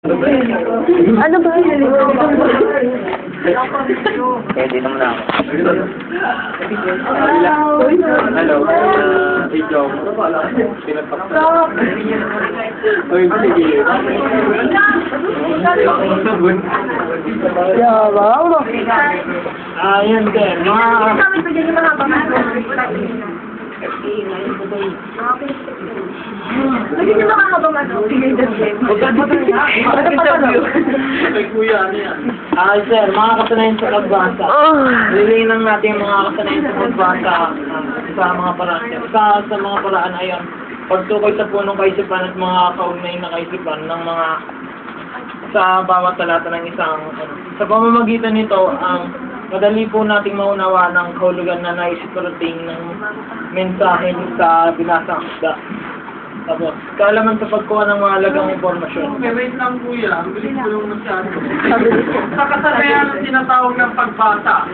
Ano ba yun? Kaya dito mo na ako. Hello. Ikaw. Pinagpaksa. Oy, sige. Yabang. Ayun din. Hindi nyo makakabang ano? Kay kuya, ano yan? Sir, mga kasanayan sa pagbasa. Lilinan natin yung mga kasanayan sa pagbasa sa mga paraan. Sa mga paraan ay ang pagtukay sa punong kaisipan at mga kaugnay na kaisipan ng mga sa bawat talata ng isang sa pamamagitan nito ang madali po nating maunawa ng kahulugan na naisiparating ng mensahe sa binasang isda. Tapos, kaalaman sa pagkuha ng mga halagang impormasyon. Okay, wait lang kuya. Ang bilis ko lang masyado. Sa kasabayan ng tinatawag ng pagbasa,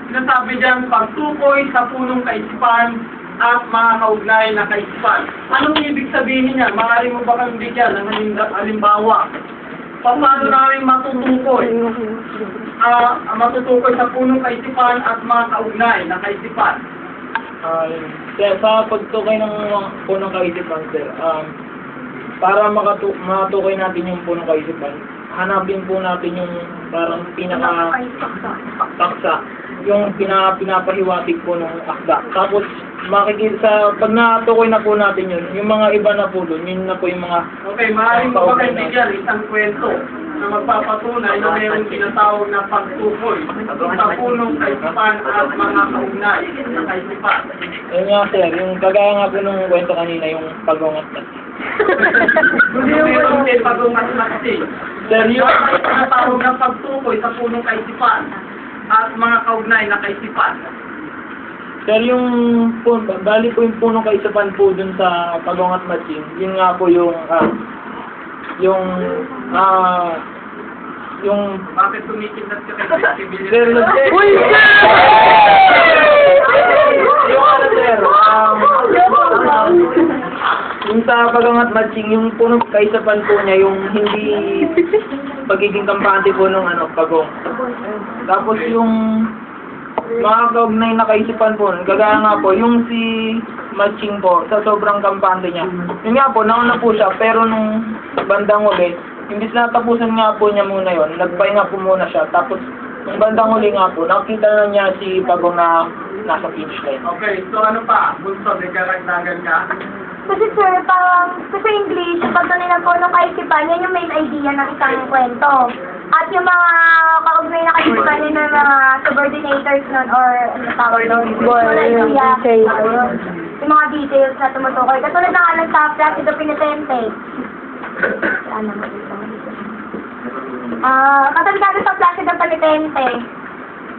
sinasabi diyan pagtukoy sa punong kaisipan at mga kaugnay na kaisipan. Anong ibig sabihin niya? Maaari mo ba kang bigyan ng halimbawa? Paano namin matutukoy? Matutukoy sa punong kaisipan at mga kaugnay na kaisipan. Sa pagtukay ng punong kaisipan, sir, para matukoy natin yung punong kaisipan, hanapin po natin yung parang pinaka-taksa, yung pinapahiwatig po ng akda. Tapos, pag natukoy na po natin yun, yung mga iba na po doon, yun na po yung mga... Okay, maaaring mo ba kaibigan isang kwento na magpapatunay na mayroong tinatawag na pagtukoy sa punong kaisipan at mga kaugnay na kaisipan. Yun nga, sir, yung kagaya nga po nung kwento kanina, yung pagungat na. Mayroong may pagungat na kasi. Sir, yung... Tinatawag na pagtukoy sa punong kaisipan at mga kaugnay na kaisipan. Sir, yung bali po yung punong kaisipan po dun sa pagungat matching, yun nga po yung Bakit tumitindas ka kay Sibilya? sir, Uy, yung ano, sir, yung sa pagungat matching, yung punong kaisipan po niya, yung hindi pagiging kampante po nung pagong. Tapos yung mga kaugnay na kaisipan po, kagaya nga po, yung si matching po, sa sobrang kampante niya. Yun nga po, nauna po siya, pero nung bandang ulit, imbis na tapusan nga po niya muna yon, nagpahinga po muna siya. Tapos, nung bandang uli nga po, nakita na niya si Pagong na nasa finish line. Okay, so ano pa? Bunso, may karagdagan ka? Kasi sir, parang sa English, pag nila po ng kaisipan, yan yung main idea ng isang kwento. At yung mga kaugnay na kaisipan yun ng mga subordinators nun or ano tawag nun? Yung mga details na tumutukoy. Katulad ng alam sa Placido Penitente. Saan naman ito? Katulad sa Placido Penitente.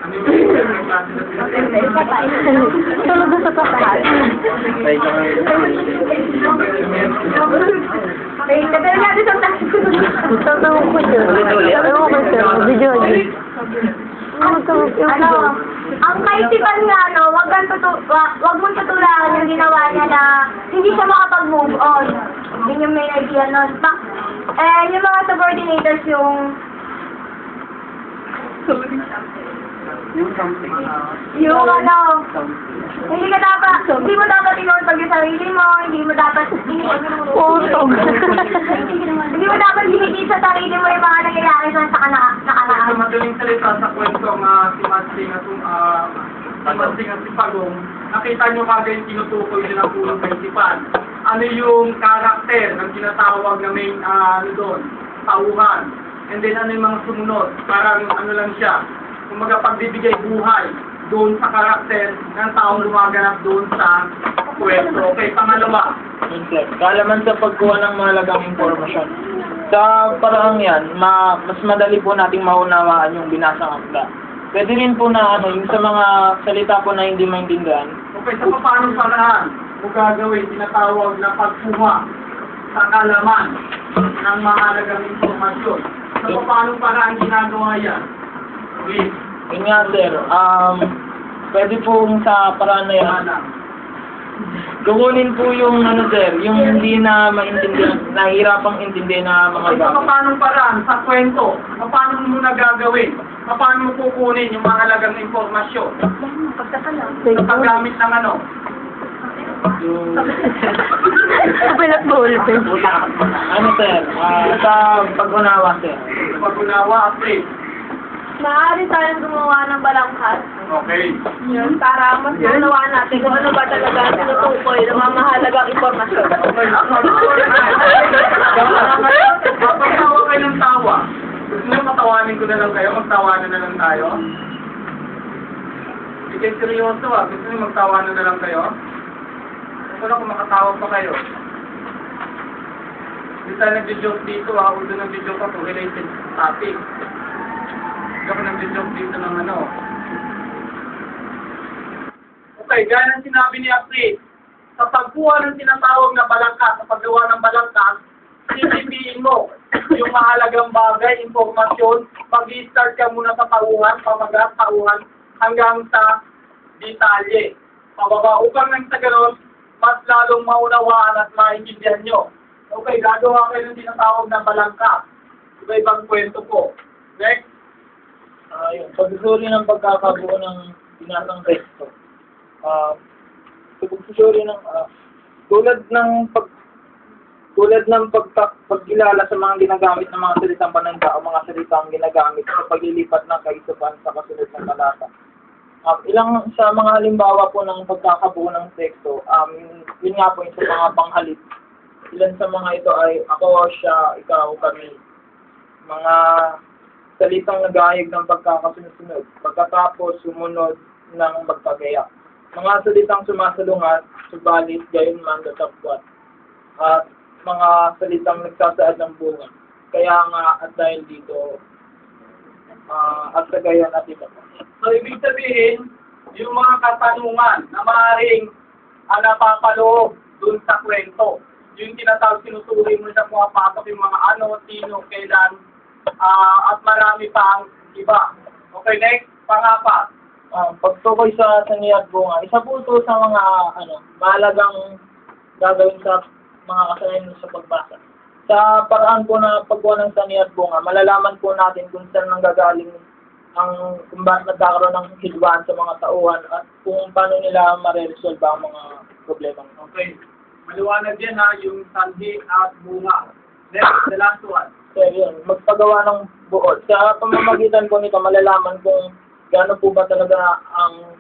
Ano yung mga klase na pinatay? Tulog na sa pasahan. Katulad natin sa Placido. Tatawag ko siya. Tatawag ko siya. Video niya. Ang kaisipan nga, wag mong tutularan yung ginawa niya na hindi siya makapag-move on. Yun yung main idea nun. Yung mga subordinators yung... Yung hindi mo dapat inuntog yung sarili mo, hindi mo dapat utog. Hindi mo dapat hinigit sa sarili mo yung mga nangyayari sa nakaraan. Sa madaling salita sa kwento si Matsing at si Pagong, nakita nyo kagad yung tinutukoy din ang punong kaisipan. Ano yung karakter ng tinatawag na main doon, tauhan. And then ano yung mga sumunod, parang ano lang siya, kumaga pagbibigay buhay doon sa karakter ng taong lumaganap doon sa kwento. Okay, pangalawa. Kaalaman sa pagkuha ng mahalagang impormasyon. Sa paraang yan, mas madali po nating maunawaan yung binasang akda. Pwede rin po na yung sa mga salita po na hindi maintindihan. Okay, sa paanong paraan mo gagawin tinatawag na pagkuha sa kaalaman ng mahalagang impormasyon. Sa paanong paraan ginagawa yan? Please. Yun nga, sir. Pwede po sa paraan na yan. Kukunin po yung ano sir, yung hindi na maintindihan, nahihirapang intindihin na mga Ay, sa bagay. paanong paraan, sa kwento, paano mo na gagawin? Paano mo kukunin yung mahalagang informasyon? Sa paggamit ng ano? Yung, Kapalat ballpen. ano sir, sa pag-unawa sir. Pag-unawa, please. Maaari tayong gumawa ng balangkas. Okay. Yun, para mas maunawaan natin kung ano ba talaga ang tinutukoy ng mga mahalagang impormasyon. Okay. Kapag tawa kayo ng tawa, gusto nyo matawanin ko na lang kayo? Magtawanan na lang tayo? Sige, seryoso Gusto nyo magtawanan na lang kayo? Gusto na kung makatawa pa kayo. Hindi tayo nag-joke dito Kung doon nag-joke ako, related topic. Hindi ako nag-joke dito ng ano. Okay, gaya ng sinabi ni Apri, sa pagkuha ng tinatawag na balangkas, sa paggawa ng balangkas, sisipiin mo yung mahalagang bagay, impormasyon, mag-i-start ka muna sa tauhan, pamagat, tauhan, hanggang sa detalye. Pababa, upang nang sa ganon, mas lalong maunawaan at maintindihan nyo. Okay, gagawa kayo ng tinatawag na balangkas. Iba-ibang kwento po. Next. Yung pagsusuri ng pagkakabuo ng binasang teksto. Pagsusuri ng tulad ng pagkilala sa mga ginagamit ng mga salitang pananda o mga salitang ginagamit sa paglilipat ng kaisipan sa kasunod ng talata. Ilang sa mga halimbawa po ng pagkakabuo ng teksto, yun nga po yung sa mga panghalip. Ilan sa mga ito ay ako, siya, ikaw, kami. Mga salitang nagahig ng pagkakasunod-sunod, pagkatapos sumunod ng magpagaya. Mga salitang sumasalungat, subalit gayon man datapwat. At mga salitang nagsasaad ng bunga. Kaya nga at dahil dito, at sa gayon at iba pa. So, ibig sabihin, yung mga katanungan na maaaring napapaloob dun sa kwento. Yung tinatawag, sinusuri mo na pumapasok yung mga ano, sino, kailan, at marami pang iba. Okay, next, pangapat. Pagtukoy sa sanhi at bunga, isa po ito sa mga mahalagang gagawin sa mga kasanayan sa pagbasa. Sa paraan po na paggawa ng sanhi at bunga, malalaman po natin kung saan nanggagaling kung bakit nagkakaroon ng hilwaan sa mga tauhan at kung paano nila ma-resolve ang mga problema. Okay. Maliwanag yan yung sanhi at bunga. Next, the last one. So, yun, magpagawa ng buod. Sa pamamagitan po nito, malalaman kung gaano po ba talaga ang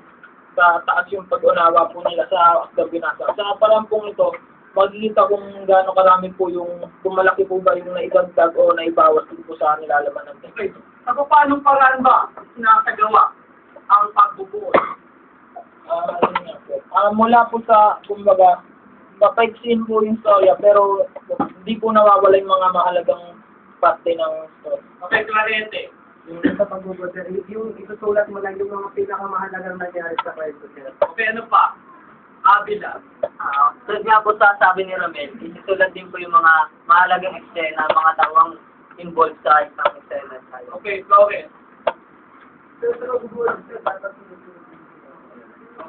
taas yung pag-unawa po nila sa akdang binasa. Sa parang pong ito, makikita kung gaano karami po kung malaki po ba yung naidagdag o naibawas po sa nilalaman ng text. Okay. Sa paanong paraan ba sinasagawa ang pagbubuo? Mula po sa, kumbaga, mapaiksin po yung storya, pero hindi po nawawala yung mga mahalagang parte ng story. Okay, Clarente. Yung sa pagbubuo, sir, yung itutulat mo lang yung mga pinakamahalagang nangyari sa kwento, sir. Okay, ano pa? Abila. Tulad nga po sa sabi ni Romel, isusulat din po yung mga mahalagang eksena, mga tawang involved sa isang eksena. Okay, Flores. Sir, sa pagbubuo, sir, dapat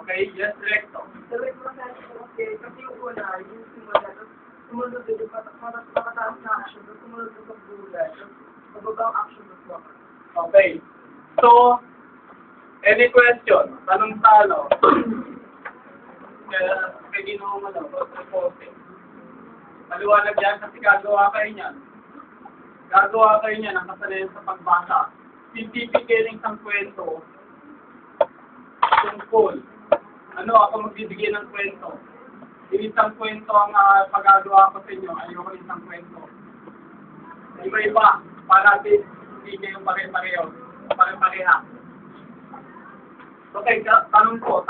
Okay, yes, Recto. sir, okay, kasi yung una, yung simula, tapos sumunod din yung patataas na action, tapos sumunod yung pagbubuo, tapos mababang action, tapos Okay. So, any question? Tanong sa ano? Kaya ginawa mo lang, reporting. Maliwanag yan kasi gagawa kayo niyan. Gagawa kayo niyan ang kasalayan sa pagbasa. Pipipigilin ng kwento tungkol. Ano, ako magbibigay ng kwento. Isang kwento ang pagagawa ko sa inyo. Ayoko isang kwento. Iba-iba. Para hindi kayo pare-pareho. Pare-pareha. Okay, tanong ko,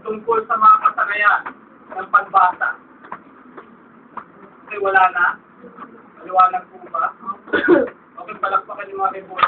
tungkol sa mga kasanayan ng pagbasa. Okay, wala na? Maliwanag po ba? Okay, palakpakan yung mga report.